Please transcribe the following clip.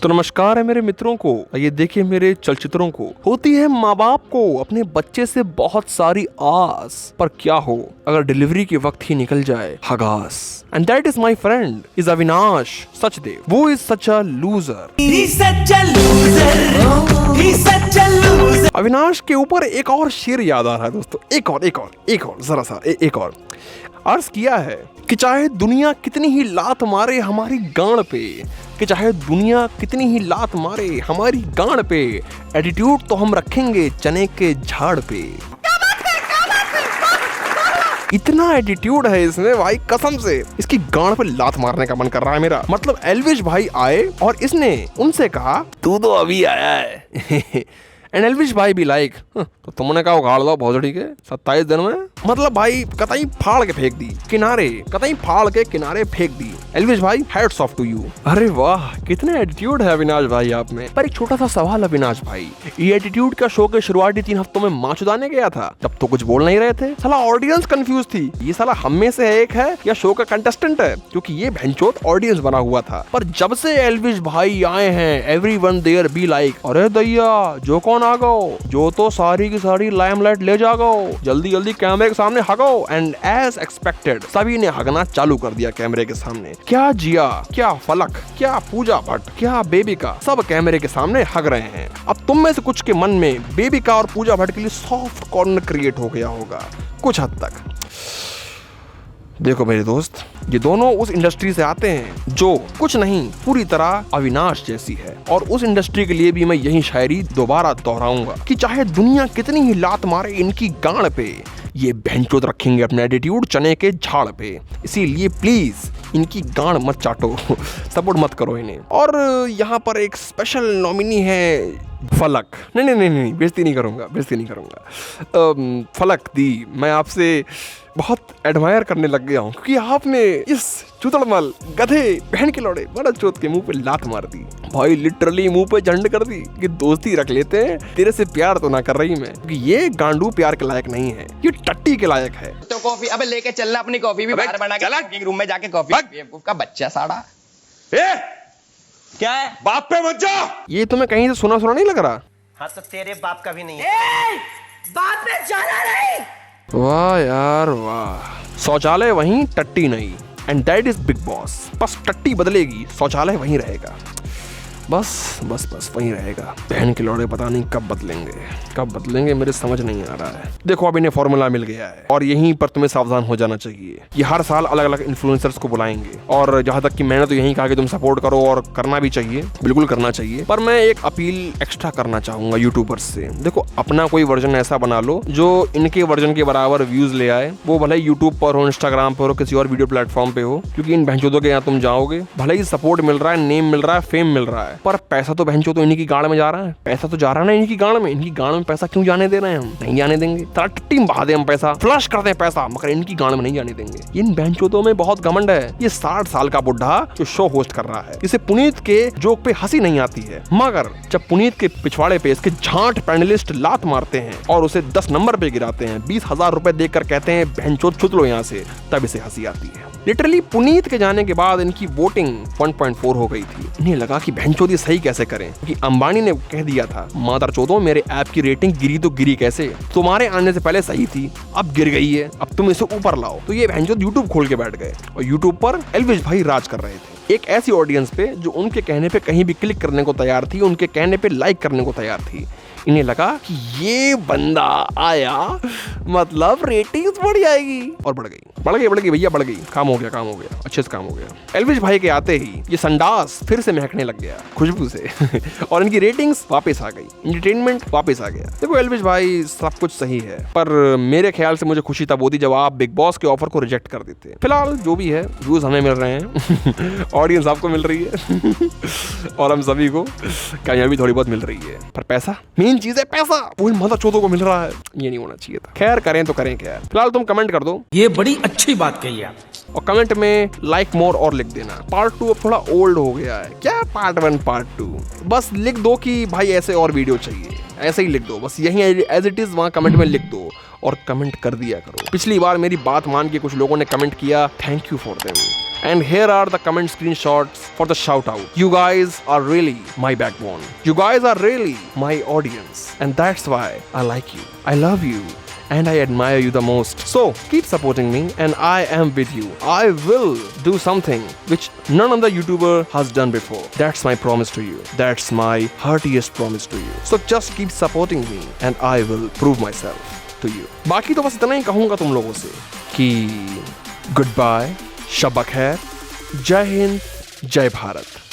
तो नमस्कार है मेरे मित्रों को, ये देखिए मेरे चलचित्रों को। होती है माँ बाप को अपने बच्चे से बहुत सारी आस, पर क्या हो अगर डिलीवरी के वक्त ही निकल जाए हगास। And that is my friend is Avinash Sachdev. वो is such a loser. Avinash के ऊपर एक और शेर याद आ रहा है दोस्तों। एक और जरा सा एक और अर्ज किया है कि चाहे दुनिया कितनी ही लात मारे हमारी गांड पे, कि चाहे दुनिया कितनी ही लात मारे हमारी गांड पे, एटीट्यूड तो हम रखेंगे चने के झाड़ पे। इतना एटीट्यूड है इसमें भाई, कसम से इसकी गांड पे लात मारने का मन कर रहा है मेरा। मतलब एल्विश भाई आए और इसने उनसे कहा तू तो अभी आया है। एंड एल्विश भाई भी लाइक तो तुमने कहा उगाड़ दो भोजड़ी के 27 दिन में। मतलब भाई कतई फाड़ के फेंक दी किनारे, कतई फाड़ के किनारे फेंक दी। एल्विश भाई हैट्स ऑफ टू यू। अरे वाह कितने एटीट्यूड है अविनाश भाई आप में। पर एक छोटा सा सवाल अविनाश भाई, ये एटीट्यूड का शो के शुरुआती 3 हफ्तों में मां चुदाने गया था, तब तो कुछ बोल नहीं रहे थे। साला ऑडियंस कंफ्यूज थी, ये साला हम में से एक है या शो का कंटेस्टेंट है, क्योंकि ये भैंचोद ऑडियंस बना हुआ था। पर जब से एल्विश भाई आए हैं एवरीवन देयर बी लाइक अरे दैया जो कौन आ गो, जो तो सारी की सारी लाइमलाइट ले जागो, जल्दी जल्दी कैमरे के सामने हगो। एंड एज एक्सपेक्टेड सभी ने हगना चालू कर दिया कैमरे के सामने। क्या जिया, क्या फलक, क्या पूजा भट्ट, क्या बेबिका, सब कैमरे के सामने हग रहे हैं। अब तुम में से कुछ के मन में बेबिका और पूजा भट्ट के लिए सॉफ्ट कॉर्नर क्रिएट हो गया होगा कुछ हद तक। देखो मेरे दोस्त, ये दोनों उस इंडस्ट्री से आते हैं जो कुछ नहीं पूरी तरह अविनाश जैसी है। और उस इंडस्ट्री के लिए भी मैं यही शायरी दोबारा दोहराऊंगा कि चाहे दुनिया कितनी ही लात मारे इनकी गांड पे, ये भैंचोद रखेंगे अपना एटीट्यूड चने के झाड़ पे। इसीलिए प्लीज इनकी गांड मत चाटो, सपोर्ट मत करो इन्हें। और यहाँ पर एक स्पेशल नॉमिनी है फलक। नहीं, बेइज्जती नहीं करूंगा। फलक दी, मैं आपसे बहुत एडमायर करने लग गया हूँ, क्योंकि आपने इस चुतड़मल गधे बहन के लौड़े बड़ा चोत के मुंह पे लात मार दी भाई, लिटरली मुंह पे झंड कर दी कि दोस्ती रख लेते हैं, तेरे से प्यार तो ना कर रही मैं, क्योंकि ये गांडू प्यार के लायक नहीं है, ये टट्टी के लायक है। तो कॉफी अबे लेके चलना, अपनी कॉफी भी बाहर बना के कुकिंग रूम में जाके कॉफी। बेवकूफ का बच्चा साड़ा। क्या है? बाप पे मत जा। ये तुम्हें कहीं से सुना नहीं लग रहा? हाँ तो तेरे बाप का भी नहीं है। बाप ने जाना नहीं। वाह यार वाह, शौचालय वहीं टट्टी नहीं। And that is big boss. बस टट्टी बदलेगी, शौचालय वहीं रहेगा। बस वहीं रहेगा। बहन के लौड़े पता नहीं कब बदलेंगे मेरे समझ नहीं आ रहा है। देखो अब इन्हें फॉर्मूला मिल गया है और यहीं पर तुम्हें सावधान हो जाना चाहिए। ये हर साल अलग अलग इन्फ्लुएंसर्स को बुलाएंगे, और जहां तक कि मैंने तो यही कहा कि तुम सपोर्ट करो, और करना भी चाहिए, बिल्कुल करना चाहिए। पर मैं एक अपील एक्स्ट्रा करना चाहूंगा यूट्यूबर्स से। देखो अपना कोई वर्जन ऐसा बना लो जो इनके वर्जन के बराबर व्यूज ले आए, वो भले यूट्यूब पर हो, इंस्टाग्राम पर हो, किसी और वीडियो प्लेटफॉर्म पे हो। क्योंकि इन भैंचोदों के यहाँ तुम जाओगे, भले ही सपोर्ट मिल रहा है, नेम मिल रहा है, फेम मिल रहा है, पर पैसा तो बहनचोद तो इन्हीं की गाड़ में जा रहा है। पैसा तो जा रहा है ना इन्हीं की गाड़ में। इनकी गाड़ में पैसा क्यों जाने दे रहे हैं? हम नहीं जाने देंगे। टीम बहा दे हम पैसा, फ्लश कर दे पैसा, मगर इनकी गाड़ में नहीं जाने देंगे। इन बहनचोदों में बहुत घमंड है। ये 60 साल का बुढ़ा जो शो होस्ट कर रहा है, इसे पुनीत के जोक पे हंसी नहीं आती है, मगर जब पुनीत के पिछवाड़े पे इसके झांट पैनलिस्ट लात मारते हैं और उसे 10 नंबर पे गिराते हैं, 20,000 रुपए देकर कहते हैं बहनचोद छुट लो यहाँ से, तब इसे हंसी आती है। लिटरली पुनीत के जाने के बाद इनकी वोटिंग 1.4 हो गई थी। इन्हें लगा कि बहनचोद ये सही कैसे करें, क्योंकि अंबानी ने कह दिया था मादर चोदो मेरे ऐप की रेटिंग गिरी तो गिरी कैसे, तुम्हारे आने से पहले सही थी, अब गिर गई है, अब तुम इसे ऊपर लाओ। तो ये बहनचोद यूट्यूब खोल के बैठ गए और यूट्यूब पर एल्विश भाई राज कर रहे थे, एक ऐसी ऑडियंस पे जो उनके कहने पे कहीं भी क्लिक करने को तैयार थी, उनके कहने पे लाइक करने को तैयार थी। इन्हें लगा कि ये बंदा आया मतलब रेटिंग्स बढ़ जाएगी, और बढ़ गई भैया, बढ़ गई। काम हो गया, अच्छे से काम हो गया। एल्विश भाई के आते ही ये संडास फिर से महकने लग गया खुशबू से और इनकी रेटिंग्स वापस आ गई, एंटरटेनमेंट वापस आ गया। देखो एल्विश भाई सब कुछ सही है, पर मेरे ख्याल से मुझे खुशी तब होती जब आप बिग बॉस के ऑफर को रिजेक्ट कर देते। फिलहाल जो भी है, व्यूज हमें मिल रहे हैं ऑडियंस आपको मिल रही है और हम सभी को कामयाबी थोड़ी बहुत मिल रही है, पर पैसा मेन चीज है, पैसा वो मदर चोदों को मिल रहा है, ये नहीं होना चाहिए था। खैर करें तो करें क्या। फिलहाल तुम कमेंट कर दो, ये बड़ी अच्छी बात कही आप, और कमेंट में लाइक मोर और लिख देना। पार्ट 2 अब थोड़ा ओल्ड हो गया है, क्या पार्ट 1 पार्ट 2, बस लिख दो कि भाई ऐसे और वीडियो चाहिए, ऐसे ही लिख दो, बस यही एज इट इज वहाँ कमेंट में लिख दो और कमेंट कर दिया करो। पिछली बार मेरी बात मान के कुछ लोगों ने कमेंट किया, thank you for them. And here are the comment screenshots for the shout out. You guys are really my backbone. You guys are really my audience. And that's why I like you. I love you. And I admire you the most. So keep supporting me and I am with you. I will do something which none other YouTuber has done before. That's my promise to you. That's my heartiest promise to you. So just keep supporting me and I will prove myself to you. बाकी तो बस इतना ही कहूँगा तुम लोगों से कि good bye, शब बखैर, जय हिंद, जय भारत.